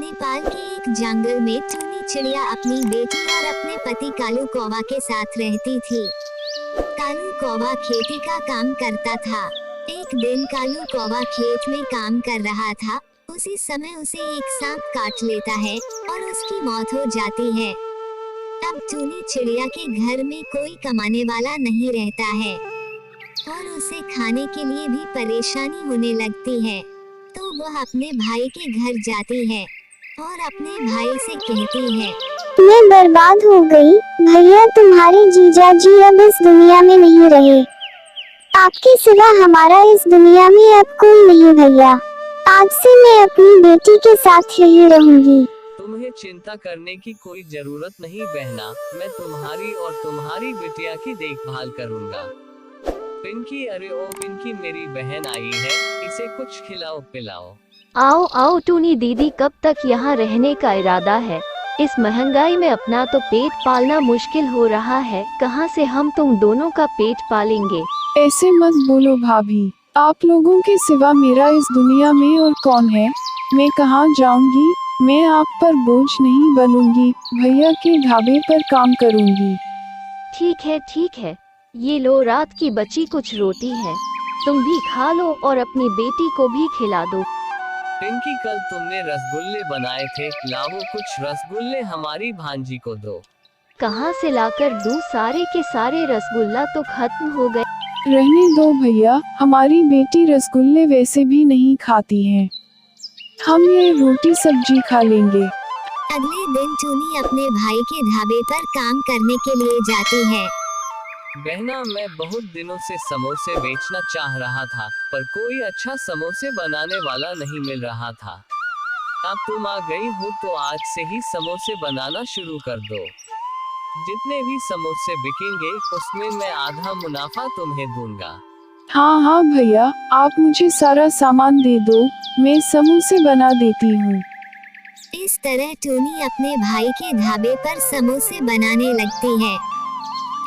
नेपाल के एक जंगल में टूनी चिड़िया अपनी बेटी और अपने पति कालू कौवा के साथ रहती थी। कालू कौवा खेती का काम करता था। एक दिन कालू कौवा खेत में काम कर रहा था। उसी समय उसे एक सांप काट लेता है और उसकी मौत हो जाती है। अब टूनी चिड़िया के घर में कोई कमाने वाला नहीं रहता है और उसे खाने के लिए भी परेशानी होने लगती है। तो वह अपने भाई के घर जाती है और अपने भाई से कहती है, मैं बर्बाद हो गई भैया, तुम्हारे जीजा जी अब इस दुनिया में नहीं रहे। आपके सिवा हमारा इस दुनिया में अब कोई नहीं भैया। आज से मैं अपनी बेटी के साथ यही रहूंगी। तुम्हें चिंता करने की कोई जरूरत नहीं बहना, मैं तुम्हारी और तुम्हारी बिटिया की देखभाल करूंगा। पिंकी, अरे ओ पिंकी, मेरी बहन आई है, इसे कुछ खिलाओ पिलाओ। आओ आओ टूनी दीदी, कब तक यहाँ रहने का इरादा है? इस महंगाई में अपना तो पेट पालना मुश्किल हो रहा है, कहाँ से हम तुम दोनों का पेट पालेंगे? ऐसे मत बोलो भाभी, आप लोगों के सिवा मेरा इस दुनिया में और कौन है? मैं कहाँ जाऊंगी? मैं आप पर बोझ नहीं बनूंगी, भैया के ढाबे पर काम करूंगी। ठीक है, ये लो रात की बची कुछ रोटी है, तुम भी खा लो और अपनी बेटी को भी खिला दो। पिंकी, कल तुमने रसगुल्ले बनाए थे, लाओ कुछ रसगुल्ले हमारी भांजी को दो। कहाँ से लाकर दूं? सारे के सारे रसगुल्ला तो खत्म हो गए। रहने दो भैया, हमारी बेटी रसगुल्ले वैसे भी नहीं खाती है, हम ये रोटी सब्जी खा लेंगे। अगले दिन टूनी अपने भाई के ढाबे पर काम करने के लिए जाती है। बहना, मैं बहुत दिनों से समोसे बेचना चाह रहा था, पर कोई अच्छा समोसे बनाने वाला नहीं मिल रहा था। अब तुम आ गई हो तो आज से ही समोसे बनाना शुरू कर दो। जितने भी समोसे बिकेंगे उसमें मैं आधा मुनाफा तुम्हें दूंगा। हाँ भैया, आप मुझे सारा सामान दे दो, मैं समोसे बना देती हूँ। इस तरह टूनी अपने भाई के ढाबे पर समोसे बनाने लगती है।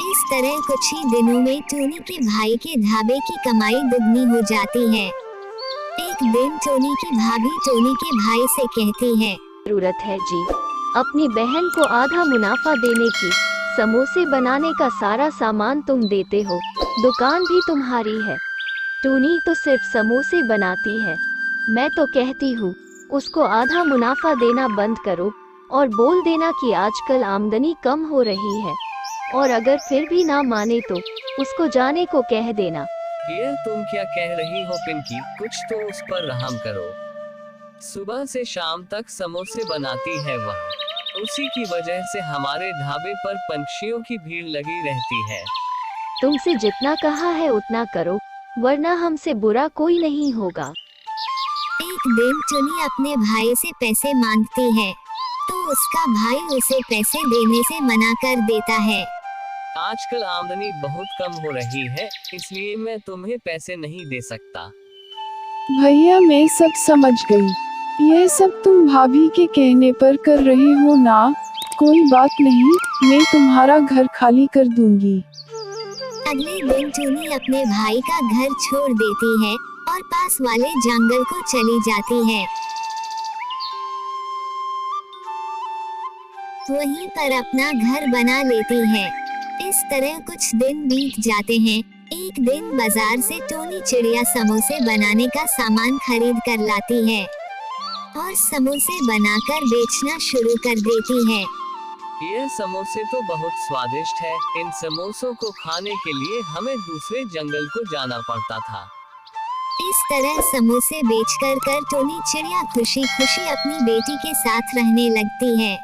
इस तरह कुछ ही दिनों में टूनी के भाई के ढाबे की कमाई दुगनी हो जाती है। एक दिन टूनी की भाभी टूनी के भाई से कहती है, जरूरत है जी अपनी बहन को आधा मुनाफा देने की। समोसे बनाने का सारा सामान तुम देते हो, दुकान भी तुम्हारी है। टूनी तो सिर्फ समोसे बनाती है। मैं तो कहती हूँ उसको आधा मुनाफा देना बंद करो और बोल देना कि आजकल आमदनी कम हो रही है, और अगर फिर भी ना माने तो उसको जाने को कह देना। ये तुम क्या कह रही हो पिंकी, कुछ तो उस पर रहम करो। सुबह से शाम तक समोसे बनाती है वह, उसी की वजह से हमारे ढाबे पर पंछियों की भीड़ लगी रहती है। तुमसे जितना कहा है उतना करो, वरना हमसे बुरा कोई नहीं होगा। एक दिन टूनी अपने भाई से पैसे मांगती है तो उसका भाई उसे पैसे देने से मना कर देता है। आजकल आमदनी बहुत कम हो रही है, इसलिए मैं तुम्हें पैसे नहीं दे सकता। भैया, मैं सब समझ गई, यह सब तुम भाभी के कहने पर कर रहे हो ना? कोई बात नहीं, मैं तुम्हारा घर खाली कर दूंगी। अगले दिन टूनी अपने भाई का घर छोड़ देती है और पास वाले जंगल को चली जाती है। वहीं पर अपना घर बना लेती है। इस तरह कुछ दिन बीत जाते हैं। एक दिन बाजार से टूनी चिड़िया समोसे बनाने का सामान खरीद कर लाती है और समोसे बनाकर बेचना शुरू कर देती है। यह समोसे तो बहुत स्वादिष्ट है, इन समोसों को खाने के लिए हमें दूसरे जंगल को जाना पड़ता था। इस तरह समोसे बेचकर टूनी चिड़िया खुशी खुशी अपनी बेटी के साथ रहने लगती है।